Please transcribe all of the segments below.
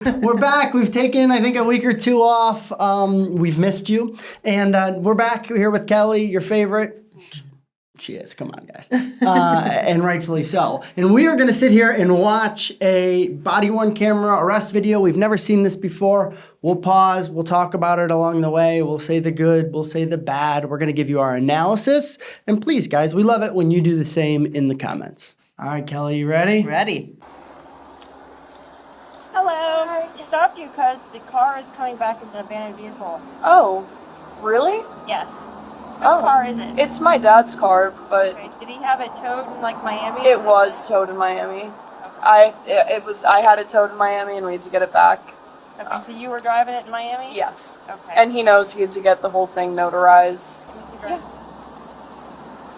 We're back. We've taken, I think, a week or two off. We've missed you. And we're back here with Kelly, your favorite. She is. Come on, guys. And rightfully so. And we are going to sit here and watch a body-worn camera arrest video. We've never seen this before. We'll pause. We'll talk about it along the way. We'll say the good. We'll say the bad. We're going to give you our analysis. And please, guys, we love it when you do the same in the comments. All right, Kelly, you ready? Ready. Hello. Hi. Stopped you because the car is coming back into an abandoned vehicle. Oh, really? Yes. Which car is it? It's my dad's car, but Okay. Did he have it towed in like Miami? it was towed in Miami. I had it towed in Miami and we had to get it back. Okay, so you were driving it in Miami? Yes. Okay. And he knows he had to get the whole thing notarized.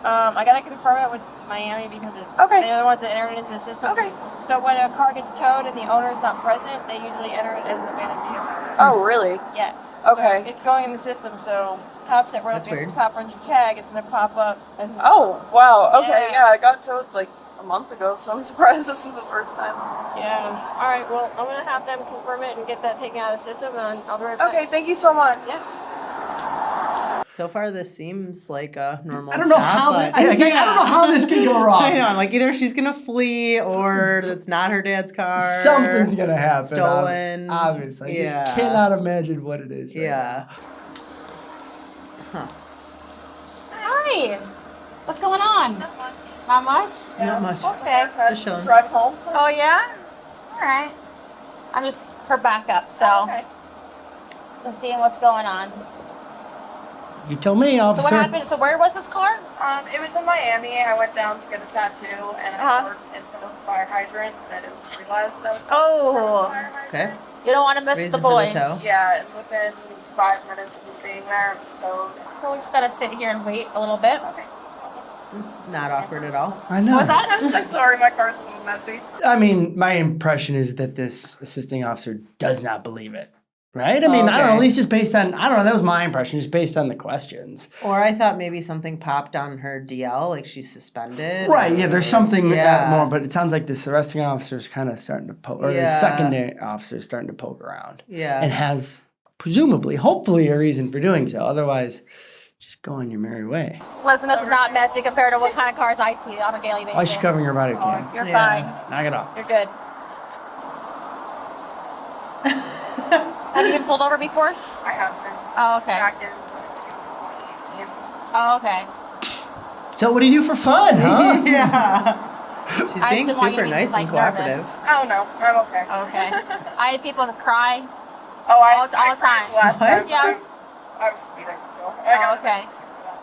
I gotta confirm it with Miami because Okay. they're the ones that entered it into the system. Okay. So when a car gets towed and the owner is not present, they usually enter it as an abandoned vehicle. Oh, really? Yes. Okay. So it's going in the system, so cops that run That's up weird. the top runs your tag, it's gonna pop up as an Oh, wow. Okay, Yeah. yeah, I got towed like a month ago, so I'm surprised this is the first time. Yeah. All right. Well, I'm gonna have them confirm it and get that taken out of the system, and I'll be right back. Okay, thank you so much. Yeah. So far, this seems like a normal I don't know stop, how but- I don't know how this can go wrong. I know. I'm like, either she's gonna flee or that's not her dad's car. Something's gonna happen. Stolen. Obviously. I Yeah. just cannot imagine what it is. Right Yeah. now. Hi. What's going on? Not much? Not much. Okay. Just showing. Drive home. Oh, yeah? All right. I'm just her backup, so Okay. let's see what's going on. You tell me, So officer. what happened? So where was this car? It was in Miami. I went down to get a tattoo and I worked in front of the fire hydrant and I didn't realize that was Oh, fire hydrant. Okay. you don't want to miss Reason the for the boys. tow. Yeah, and within 5 minutes of me being there, it was towed. So we just gotta sit here and wait a little bit. Okay. It's not awkward at all. I know. What's that? I'm so sorry, my car's a little messy. I mean, my impression is that this assisting officer does not believe it. Right? I mean, I don't know, Okay. at least just based on, I don't know, that was my impression, just based on the questions. Or I thought maybe something popped on her DL, like she's suspended. Right, yeah, there's something Yeah. more, but it sounds like this arresting officer is kind of starting to poke, or the Yeah. secondary officer is starting to poke around. Yeah. And has, presumably, hopefully a reason for doing so. Otherwise, just go on your merry way. Listen, this is not messy compared to what kind of cars I see on a daily basis. Why is she covering your body cam? You're Yeah. fine. Knock it off. You're good. Have you been pulled over before? I have been Oh, okay. back in 2018. Oh, okay. So what do you do for fun, huh? Yeah. She's I being just didn't want you super to be, nice like, and cooperative. nervous. Oh no, I'm okay. Okay. I had people cry. Oh, All the I time. cried last What? time Yeah. too. I was speeding, so I got okay. arrested for that.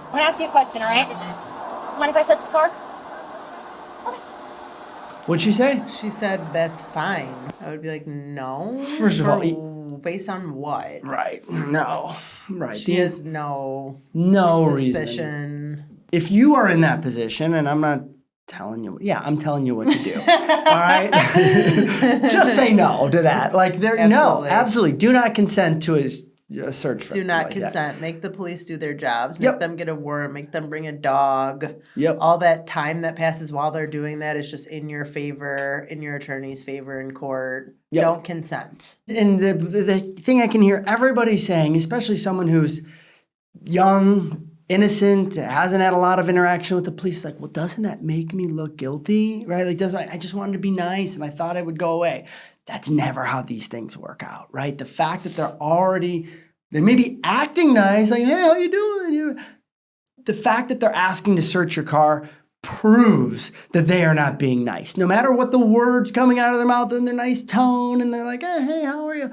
I'm gonna ask you a question, all right? Mind if I search the car? What'd she say? She said that's fine. I would be like, no. First of all, based on what? Right. No. Right. She has no reason. suspicion. If you are in that position, and I'm not telling you, I'm telling you what to do. All right? Just say no to that. Like, no, absolutely. Do not consent to a search for Do not like that. consent. Make the police do their jobs. Make Yep. them get a warrant. Make them bring a dog. Yep. All that time that passes while they're doing that is just in your favor, in your attorney's favor in court. Yep. Don't consent. And the thing I can hear everybody saying, especially someone who's young, innocent, hasn't had a lot of interaction with the police, like, well, doesn't that make me look guilty? Right? Like, I just wanted to be nice and I thought it would go away. That's never how these things work out, right? The fact that they may be acting nice, like, hey, how you doing? The fact that they're asking to search your car proves that they are not being nice. No matter what the words coming out of their mouth in their nice tone, and they're like, hey, how are you?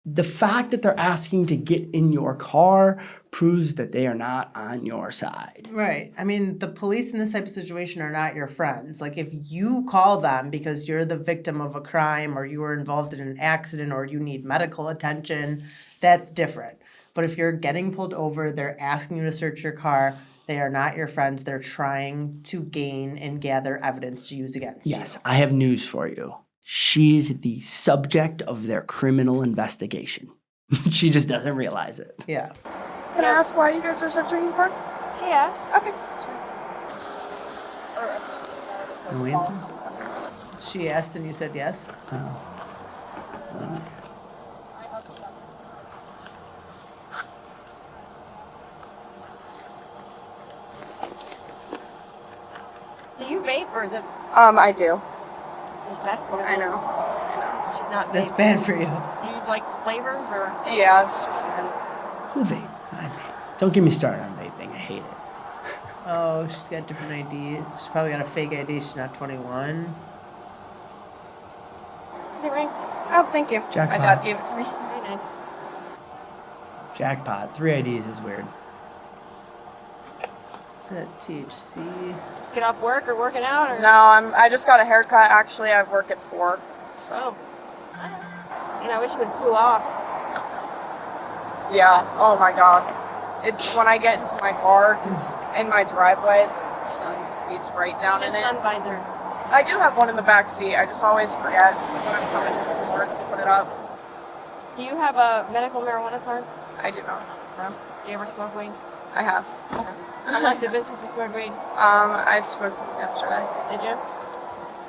The fact that they're asking to get in your car proves that they are not on your side. Right. I mean, the police in this type of situation are not your friends. Like, if you call them because you're the victim of a crime or you were involved in an accident or you need medical attention, that's different. But if you're getting pulled over, they're asking you to search your car, they are not your friends. They're trying to gain and gather evidence to use against you. Yes, I have news for you. She's the subject of their criminal investigation. She just doesn't realize it. Yeah. Can I ask why you guys are searching your car? She asked. Okay. No answer? She asked and you said yes? Do you vape or is it I do. bad for you? I know. Should not That's vape. bad for you. Do you use like flavors or? Yeah, it's just Who vape? I vape. Don't get me started on vaping. I hate it. Oh, she's got different IDs. She's probably got a fake ID. She's not 21. Anyway, Oh, thank you. Jackpot. My dad gave it to me. very nice. Jackpot. 3 IDs is weird. That THC. Just get off work or working out or? No, I just got a haircut. Actually, I work at 4. So Oh. And I wish it would cool off. yeah. Oh my god. It's when I get into my car, because in my driveway, the sun just beats right down in Just it. sun visor. I do have one in the back seat. I just always forget when I'm coming from work to put it up. Do you have a medical marijuana card? I do not. No. Do you ever smoke weed? I have. How long has it been since you smoked weed? I smoked yesterday. Did you?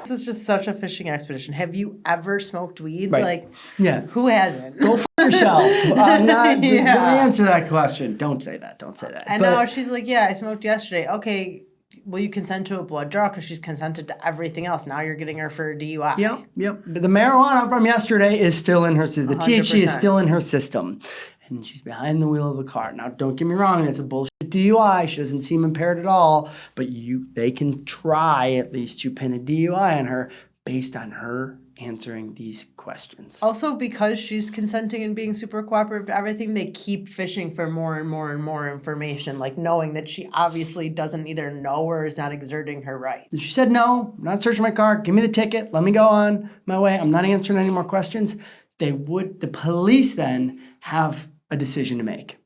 This is just such a fishing expedition. Have you ever smoked weed? Right. Like, Yeah. who hasn't? Go for yourself. I'm not Yeah. gonna answer that question. Don't say that. Don't say that. And But- now she's like, yeah, I smoked yesterday. Okay, will you consent to a blood draw? Because she's consented to everything else. Now you're getting her for a DUI. Yep. But the marijuana from yesterday is still in her system. The THC is 100%. still in her system. And she's behind the wheel of a car. Now, don't get me wrong, that's a bullshit DUI. She doesn't seem impaired at all. But they can try at least to pin a DUI on her based on her answering these questions. Also, because she's consenting and being super cooperative to everything, they keep fishing for more and more and more information, like knowing that she obviously doesn't either know or is not exerting her right. If she said, no, I'm not searching my car. Give me the ticket. Let me go on my way. I'm not answering any more questions. The police then have a decision to make.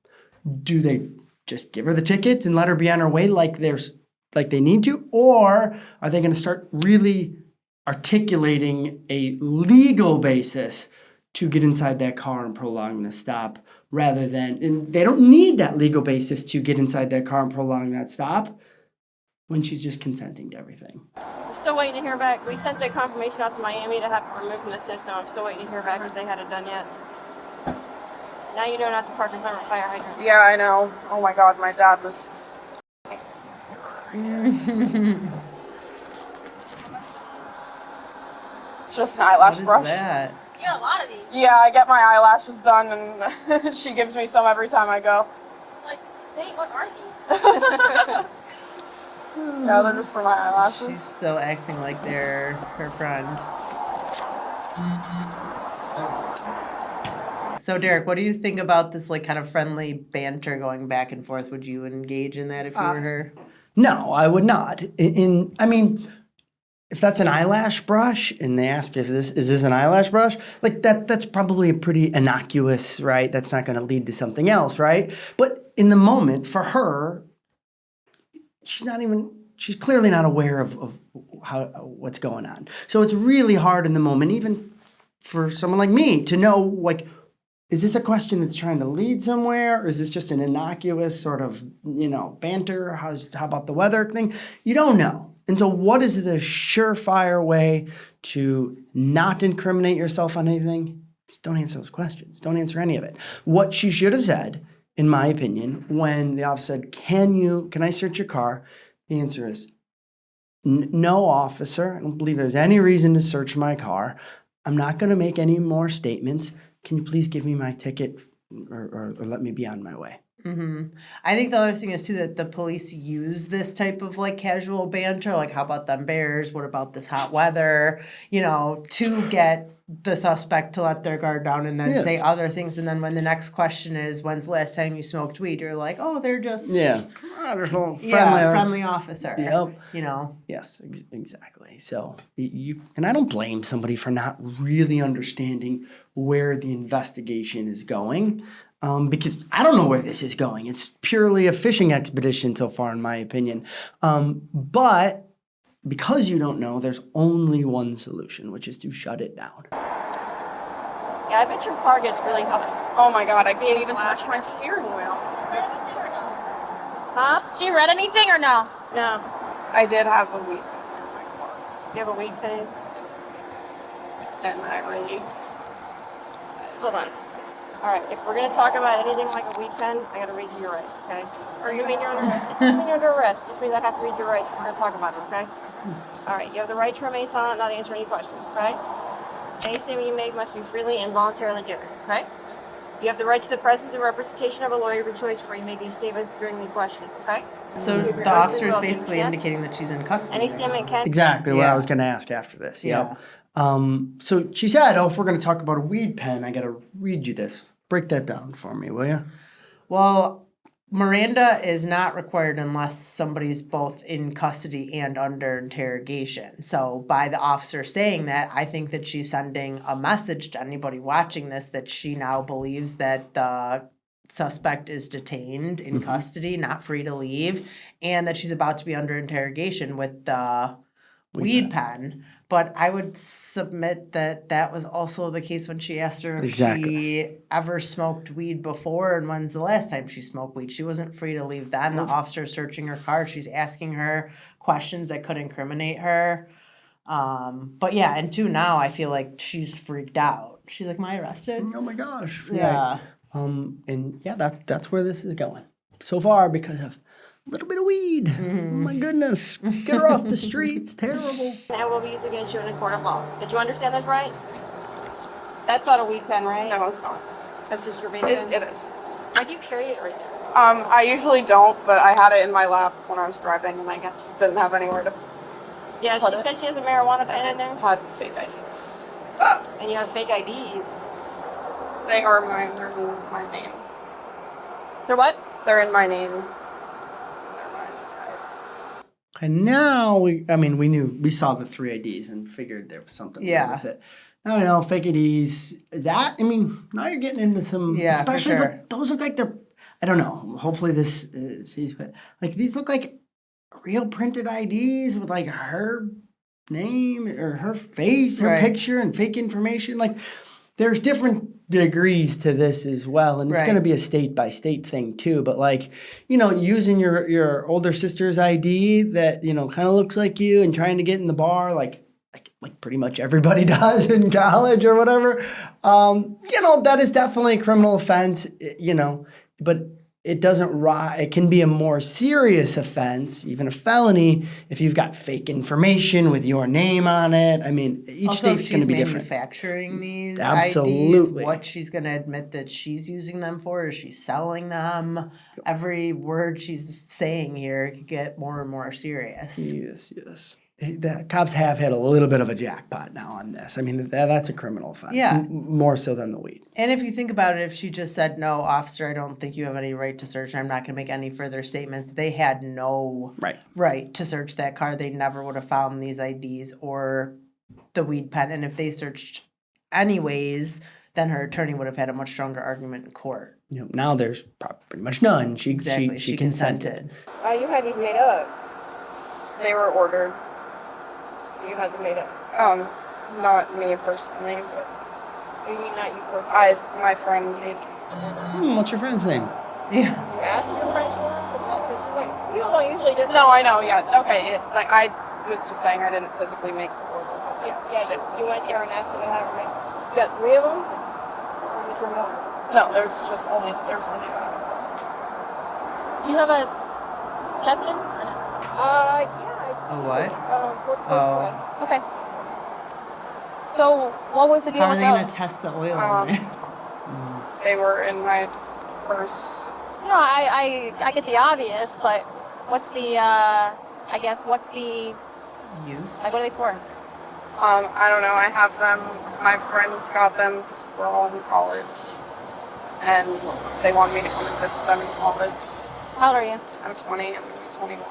Do they just give her the tickets and let her be on her way like they need to? Or are they going to start really articulating a legal basis to get inside that car and prolong the stop rather than, and they don't need that legal basis to get inside that car and prolong that stop when she's just consenting to everything. I'm still waiting to hear back. We sent the confirmation out to Miami to have it removed from the system. I'm still waiting to hear back if they had it done yet. Now you know not to park in front of a fire hydrant. Yeah, I know. Oh my god, my dad was. It's just an eyelash What is brush. that? You got a lot of these. Yeah, I get my eyelashes done, and she gives me some every time I go. Like, dang, what are these? Yeah, they're just for my eyelashes. She's still acting like they're her friend. So Derek, what do you think about this like kind of friendly banter going back and forth? Would you engage in that if you were her? No, I would not. I mean, if that's an eyelash brush and they ask if is this an eyelash brush, like that's probably a pretty innocuous, right? That's not going to lead to something else, right? But in the moment, for her, she's clearly not aware of what's going on. So it's really hard in the moment, even for someone like me, to know, like, is this a question that's trying to lead somewhere? Or is this just an innocuous sort of, banter? How about the weather thing? You don't know. And so what is the surefire way to not incriminate yourself on anything? Just don't answer those questions. Don't answer any of it. What she should have said, in my opinion, when the officer said, can I search your car? The answer is, no, officer. I don't believe there's any reason to search my car. I'm not going to make any more statements. Can you please give me my ticket or let me be on my way? Mm-hmm. I think the other thing is too that the police use this type of like casual banter, like how about them bears? What about this hot weather? To get the suspect to let their guard down and then say other things. And then when the next question is, when's the last time you smoked weed? You're like, oh, they're just Come on, there's a little friendly officer. Yep. Yes, exactly. So and I don't blame somebody for not really understanding where the investigation is going. Because I don't know where this is going. It's purely a fishing expedition so far, in my opinion. But because you don't know, there's only one solution, which is to shut it down. Yeah, I bet your car gets really hot. Oh my god, I can't even touch my steering wheel. read anything or no? Huh? She read anything or no? No. I did have a weed pen in my car, You have a weed pen? and I really. Hold on. Alright, if we're gonna talk about anything like a weed pen, I gotta read you your rights, okay? Or you mean you're under arrest? You mean you're under arrest. This means I have to read your rights if we're gonna talk about it, okay? Alright, you have the right to remain silent, not answer any questions, okay? Any statement you make must be freely and voluntarily given, okay? You have the right to the presence and representation of a lawyer of your choice before you make these statements during the questioning, okay? So You have your the oath officer is as well, do you basically understand? indicating that she's in custody. Any right statement now. can Exactly what Yeah. I was going to ask after this. Yeah. Yep. So she said, "Oh, if we're going to talk about a weed pen, I got to read you this. Break that down for me, will you?" Well, Miranda is not required unless somebody's both in custody and under interrogation. So by the officer saying that, I think that she's sending a message to anybody watching this that she now believes that the suspect is detained in custody, not free to leave, and that she's about to be under interrogation with the weed pen. But I would submit that that was also the case when she asked her if Exactly. she ever smoked weed before and when's the last time she smoked weed. She wasn't free to leave then. The officer's searching her car. She's asking her questions that could incriminate her. But yeah, and two, now I feel like she's freaked out. She's like, "Am I arrested?" Oh my gosh. Yeah. Right. And yeah, that's where this is going so far because of a little bit of weed. Oh my goodness. Get her off the streets. Terrible. and will be used against you in a court of law. Did you understand those rights? That's not a weed pen, right? No, it's not. That's just your vape pen? It is. Why do you carry it right there? I usually don't, but I had it in my lap when I was driving, and I didn't have anywhere to Yeah, Put she it. said she has a marijuana pen in there, had fake IDs. and you have fake IDs. They are mine. They're in my name. They're what? They're in my name. They're mine. And now we saw the 3 IDs and figured there was something Yeah. wrong with it. Now I know fake IDs. Now you're getting into some, Yeah, for especially sure. those look like they're, I don't know. Hopefully this sees, but like these look like real printed IDs with like her name or her face, her Right. picture, and fake information. Like there's different degrees to this as well, and it's Right. going to be a state by state thing too. But like using your older sister's ID that kind of looks like you and trying to get in the bar like pretty much everybody does in college or whatever. That is definitely a criminal offense. But it doesn't it can be a more serious offense, even a felony, if you've got fake information with your name on it. I mean, each Also, if state's going she's to be different. manufacturing these IDs, Absolutely. what she's going to admit that she's using them for, is she selling them? Every word she's saying here could get more and more serious. Yes. The cops have had a little bit of a jackpot now on this. I mean, that's a criminal offense. Yeah. More so than the weed. And if you think about it, if she just said, "No, officer, I don't think you have any right to search. I'm not going to make any further statements," they had no right to search that car. They never would have found these IDs or the weed pen. And if they searched anyways, then her attorney would have had a much stronger argument in court. Now there's pretty much none. She consented. You had these made up. They were ordered. So you had them made up. Not me personally, but You mean not you personally? my friend made. What's your friend's name? Yeah. You asked your friend for it? Because you don't usually just. No, I know. Yeah. Okay. I was just saying I didn't physically make the order. Yeah, you went there and asked them to have them made. You got 3 of them? Or was there more? No, there's only that. Do you have a testing? Yeah. A what? Oh. Okay. So what was the deal How are with they going to those? test the oil in there? They were in my purse. No, I get the obvious, but what's the what's the Use? what are they for? I don't know. I have them. My friends got them because we're all in college, and they wanted me to come and visit them in college. How old are you? I'm 20. I'm 21.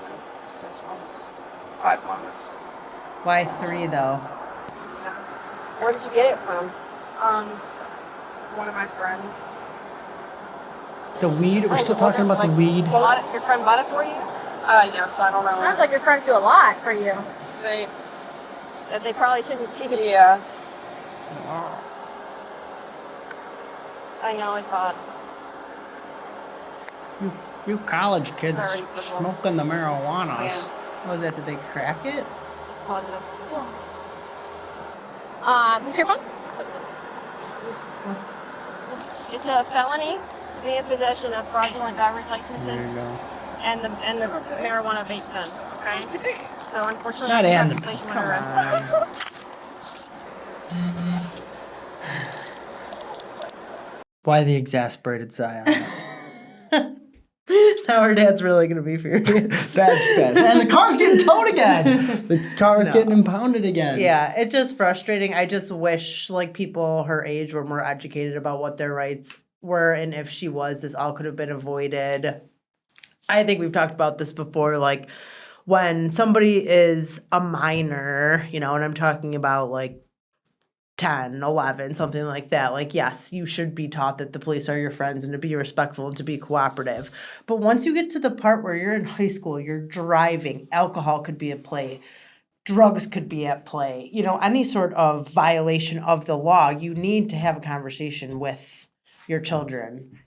6 months. 5 months. Why 3 though? Where did you get it from? One of my friends. The weed? We're still talking about the weed? Your friend bought it for you? Yes. I don't know. Sounds like your friends do a lot for you. That they probably shouldn't keep it. Yeah. I know, it's hot. You college kids Sorry, football. smoking the marijuana. Yeah. What was that? Did they crack it? Positive. What's your phone? It's a felony to be in possession of fraudulent driver's There licenses you go. and the marijuana vape pen. Okay. So unfortunately, Not you and have the to place you come under arrest. Why the exasperated sigh on that? Now her dad's really gonna be furious. That's best. And the car's getting towed again. The car's No. getting impounded again. Yeah, it's just frustrating. I just wish like people her age were more educated about what their rights were, and if she was, this all could have been avoided. I think we've talked about this before, like when somebody is a minor, and I'm talking about like 10, 11, something like that. Like, yes, you should be taught that the police are your friends and to be respectful and to be cooperative. But once you get to the part where you're in high school, you're driving, alcohol could be at play, drugs could be at play, any sort of violation of the law, you need to have a conversation with your children,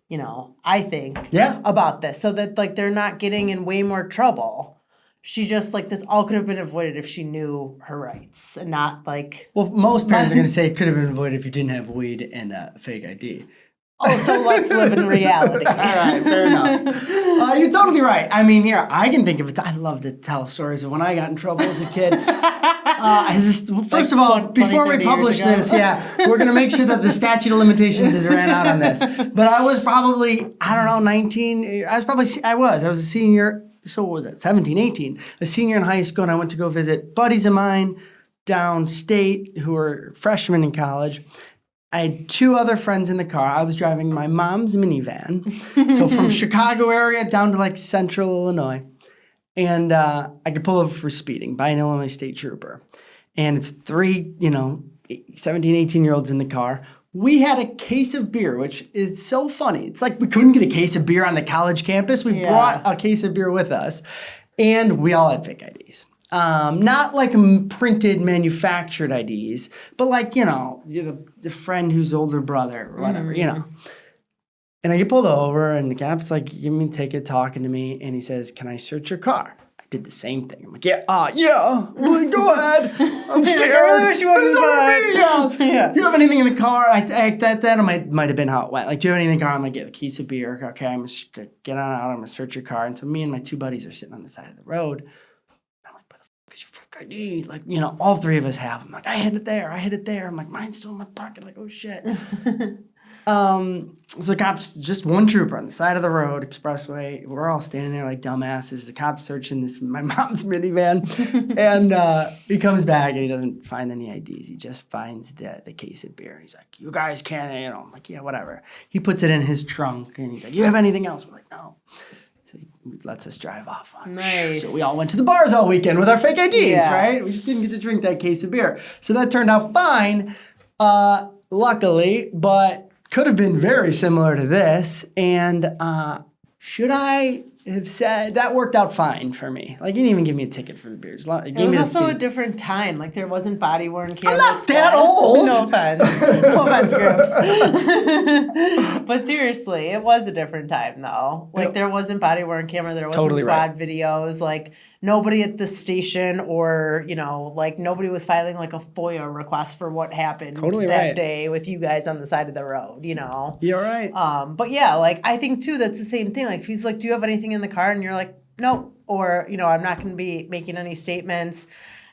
I think, Yeah. about this so that like they're not getting in way more trouble. She just like this all could have been avoided if she knew her rights and not like Well, most parents are going to say it could have been avoided if you didn't have weed and a fake ID. oh, so let's live in reality. All right, fair enough. You're totally right. I mean, here, I can think of it. I love to tell stories of when I got in trouble as a kid. First of all, 20, before we 30 publish years ago. this, we're going to make sure that the statute of limitations is ran out on this. But I was probably, 19. I was a senior. So what was that? 17, 18. A senior in high school, and I went to go visit buddies of mine downstate who were freshmen in college. I had two other friends in the car. I was driving my mom's minivan. So from Chicago area down to like central Illinois. And I could pull over for speeding by an Illinois state trooper. And it's three, 17, 18-year-olds in the car. We had a case of beer, which is so funny. It's like we couldn't get a case of beer on the college campus. We brought a case of beer with us. And we all had fake IDs. Not like printed manufactured IDs, but like, the friend whose older brother or whatever, And I get pulled over and the cap's like, give me a ticket, talking to me. And he says, can I search your car? I did the same thing. I'm like, yeah. I'm like, go ahead. I'm scared. really wish you wouldn't have Do you have anything in the car? That might have been how it went. Like, do you have anything in the car? I'm like, yeah, the case of beer. Okay, I'm going to get on out. I'm going to search your car. And so me and my two buddies are sitting on the side of the road. I'm like, where the fuck is your fuck ID? Like, all three of us have them. Like, I hid it there. I'm like, mine's still in my pocket. Like, oh shit. So cops, just one trooper on the side of the road, expressway. We're all standing there like dumbasses. The cop's searching my mom's minivan, and he comes back and he doesn't find any IDs. He just finds the case of beer. And he's like, "You guys can't," I'm like, "Yeah, whatever." He puts it in his trunk, and he's like, "You have anything else?" We're like, "No." So he lets us drive off. Nice. So we all went to the bars all weekend with our fake IDs, Yeah. right? We just didn't get to drink that case of beer. So that turned out fine, luckily, but could have been very similar to this. And should I have said that worked out fine for me? Like, he didn't even give me a ticket for the beer. It It was also a different time. Like, there wasn't body-worn cameras. not that old. No offense. No offense, Grips. But seriously, it was a different time, though. Like, there wasn't body-worn camera. There wasn't Totally squad videos. Like, nobody at the station or, like, nobody was filing, like, a FOIA request for what happened that day with you guys on the side of the road, You're right. But yeah, like, I think, too, that's the same thing. Like, if he's like, do you have anything in the car? And you're like, nope. Or, I'm not going to be making any statements.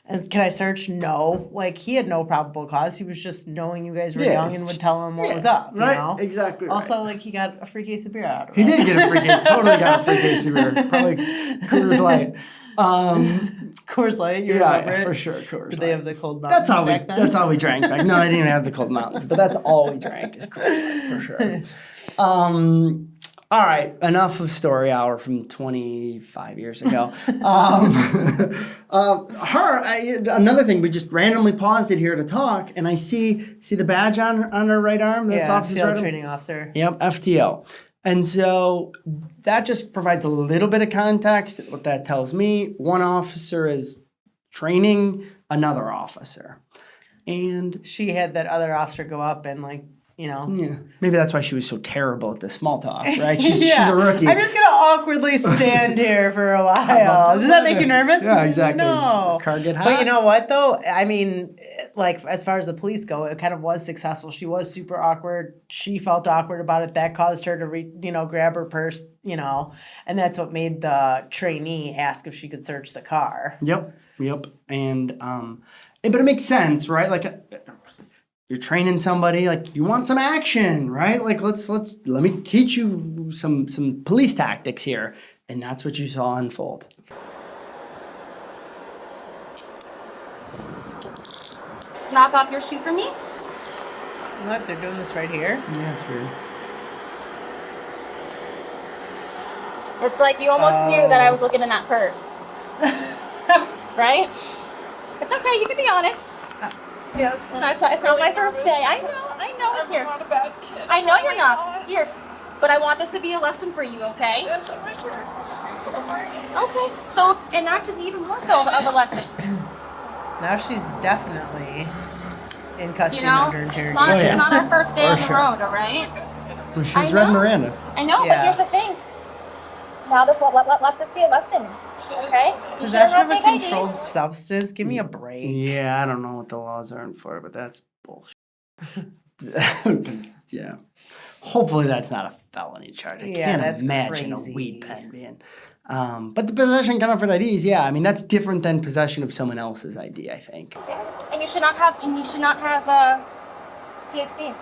And can I search? No. Like, he had no probable cause. He was just knowing you guys were young and would tell him what was up, Right, exactly right. Also, like, he got a free case of beer out of it. He did get a free case. Totally got a free case of beer. Probably Coors Light. Coors Light, you remember it? For sure, Coors Light. Did they have the cold mountains back then? That's all we drank back. No, they didn't even have the cold mountains, but that's all we drank is Coors Light for sure. All right, enough of story hour from 25 years ago. Another thing, we just randomly paused it here to talk, and I see the badge on her right arm. That's officer's field right arm? training officer. Yep, FTO. And so that just provides a little bit of context. What that tells me, one officer is training another officer. And She had that other officer go up and, like, you know? Yeah. Maybe that's why she was so terrible at the small talk, right? She's a rookie. I'm just gonna awkwardly stand here for a while. Does that make you nervous? Yeah, exactly. No. Your car get hot. But you know what though? I mean, like as far as the police go, it kind of was successful. She was super awkward. She felt awkward about it. That caused her to grab her purse, and that's what made the trainee ask if she could search the car. Yep. And but it makes sense, right? Like you're training somebody, like you want some action, right? Like let me teach you some police tactics here, and that's what you saw unfold. Knock off your shoe for me? What? They're doing this right here? Yeah, it's weird. It's like you almost knew that I was looking in that purse. Right? It's okay, you can be honest. Yes. It's not my first day. I know it's here. I'm not a bad kid. I know you're not. Here. But I want this to be a lesson for you, okay? Yes, I'm my first. Okay. So, and actually even more so of a lesson. Now she's definitely in custody You know? under It's interrogation. not, Oh, yeah. it's not our first day For on the sure. road, all right? She's I read know. Miranda. I know, Yeah. but here's the thing. Now let this be a lesson. Okay? You shouldn't Possession have of a fake controlled IDs. substance? Give me a break. Yeah, I don't know what the laws aren't for, but that's bullshit. Yeah. Hopefully that's not a felony charge. I Yeah, can't that's imagine crazy. a weed pen being. But the possession counterfeit IDs, yeah, I mean that's different than possession of someone else's ID, I think. And you should not have THC.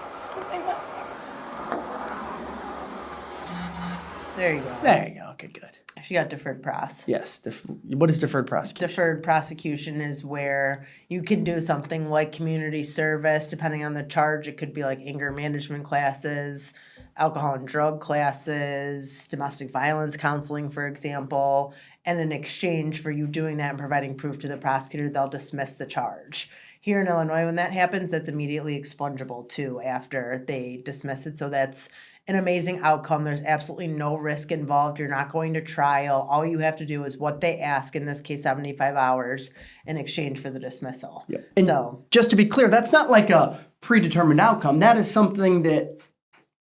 There you go. There you go. Okay, good. She got deferred pros. Yes. What is deferred prosecution? Deferred prosecution is where you can do something like community service, depending on the charge. It could be like anger management classes, alcohol and drug classes, domestic violence counseling, for example. And in exchange for you doing that and providing proof to the prosecutor, they'll dismiss the charge. Here in Illinois, when that happens, that's immediately expungible too after they dismiss it. So that's an amazing outcome. There's absolutely no risk involved. You're not going to trial. All you have to do is what they ask, in this case, 75 hours in exchange for the dismissal. Yeah. And So just to be clear, that's not like a predetermined outcome. That is something that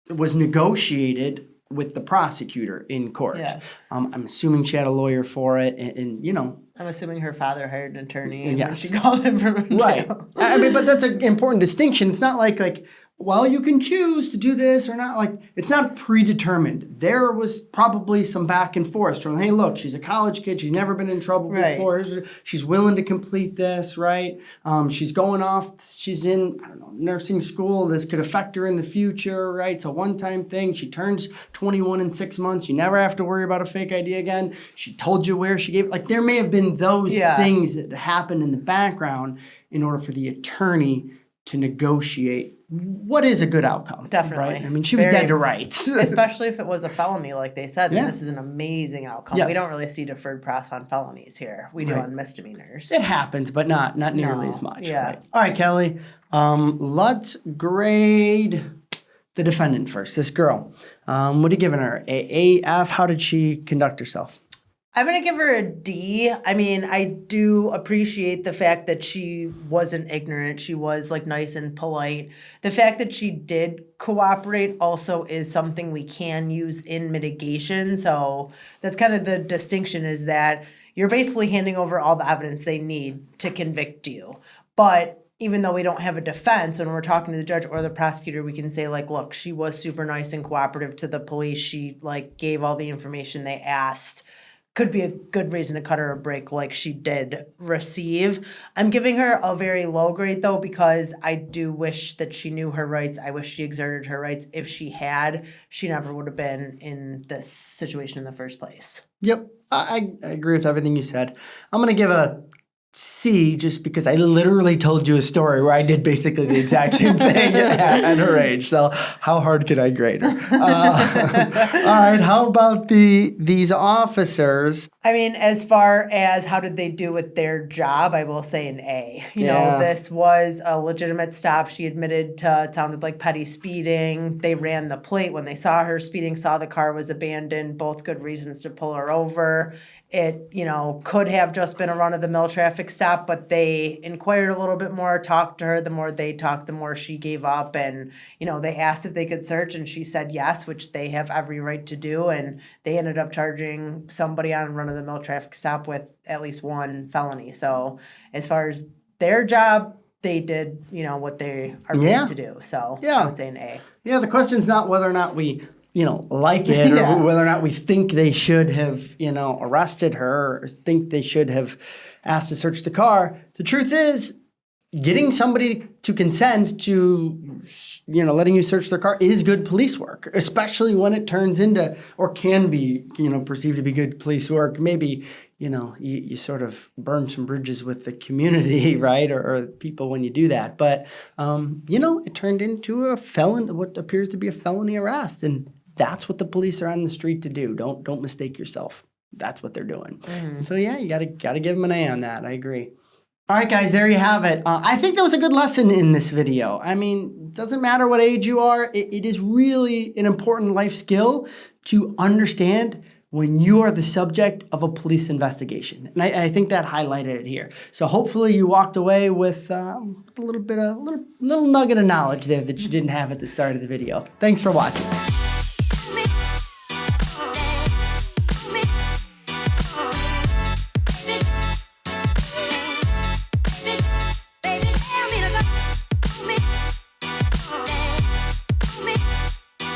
was negotiated with the prosecutor in court. Yeah. I'm assuming she had a lawyer for it, and I'm assuming her father hired an attorney and Yes. she called him from jail. right. I mean, but that's an important distinction. It's not like well, you can choose to do this or not. Like, it's not predetermined. There was probably some back and forth from, hey, look, she's a college kid. She's never been in trouble Right. before. She's willing to complete this, right? She's going off. She's in, I don't know, nursing school. This could affect her in the future, right? It's a one-time thing. She turns 21 in 6 months. You never have to worry about a fake ID again. She told you where she gave. Like, there may have been those Yeah. things that happened in the background in order for the attorney to negotiate what is a good outcome. Definitely. Right? I mean, she was Very- dead to rights. Especially if it was a felony, like they said, then Yeah. this is an amazing outcome. Yes. We don't really see deferred process on felonies here. We do Right. on misdemeanors. It happens, but not nearly No, as much. yeah. Right? All right, Kelly. Let's grade the defendant first. This girl. What are you giving her? A, F? How did she conduct herself? I'm going to give her a D. I mean, I do appreciate the fact that she wasn't ignorant. She was like nice and polite. The fact that she did cooperate also is something we can use in mitigation. So that's kind of the distinction, is that you're basically handing over all the evidence they need to convict you. But even though we don't have a defense, when we're talking to the judge or the prosecutor, we can say, like, look, she was super nice and cooperative to the police. She like gave all the information they asked. Could be a good reason to cut her a break like she did receive. I'm giving her a very low grade though, because I do wish that she knew her rights. I wish she exerted her rights. If she had, she never would have been in this situation in the first place. Yep. I agree with everything you said. I'm going to give a C, just because I literally told you a story where I did basically the exact same thing at her age. So how hard can I grade her? All right. How about these officers? I mean, as far as how did they do with their job, I will say an A. You Yeah. know, this was a legitimate stop. She admitted to, it sounded like petty speeding. They ran the plate when they saw her speeding, saw the car was abandoned, both good reasons to pull her over. It, could have just been a run-of-the-mill traffic traffic stop, but they inquired a little bit more, talked to her. The more they talked, the more she gave up. And, they asked if they could search and she said yes, which they have every right to do. And they ended up charging somebody on a run-of-the-mill traffic stop with at least one felony. So as far as their job, they did, what they are paid to do. So Yeah. I would say an A. Yeah, the question's not whether or not we, like it or Yeah. whether or not we think they should have, arrested her or think they should have asked to search the car. The truth is, getting somebody to consent to, letting you search their car is good police work, especially when it turns into or can be, perceived to be good police work. Maybe, you sort of burn some bridges with the community, right? Or people when you do that. But, it turned into what appears to be a felony arrest. And that's what the police are on the street to do. Don't mistake yourself. That's what they're doing. So, yeah, you gotta give them an A on that. I agree. All right, guys, there you have it. I think that was a good lesson in this video. I mean, it doesn't matter what age you are. It is really an important life skill to understand when you are the subject of a police investigation. And I think that highlighted it here. So hopefully you walked away with a little nugget of knowledge there that you didn't have at the start of the video. Thanks for watching.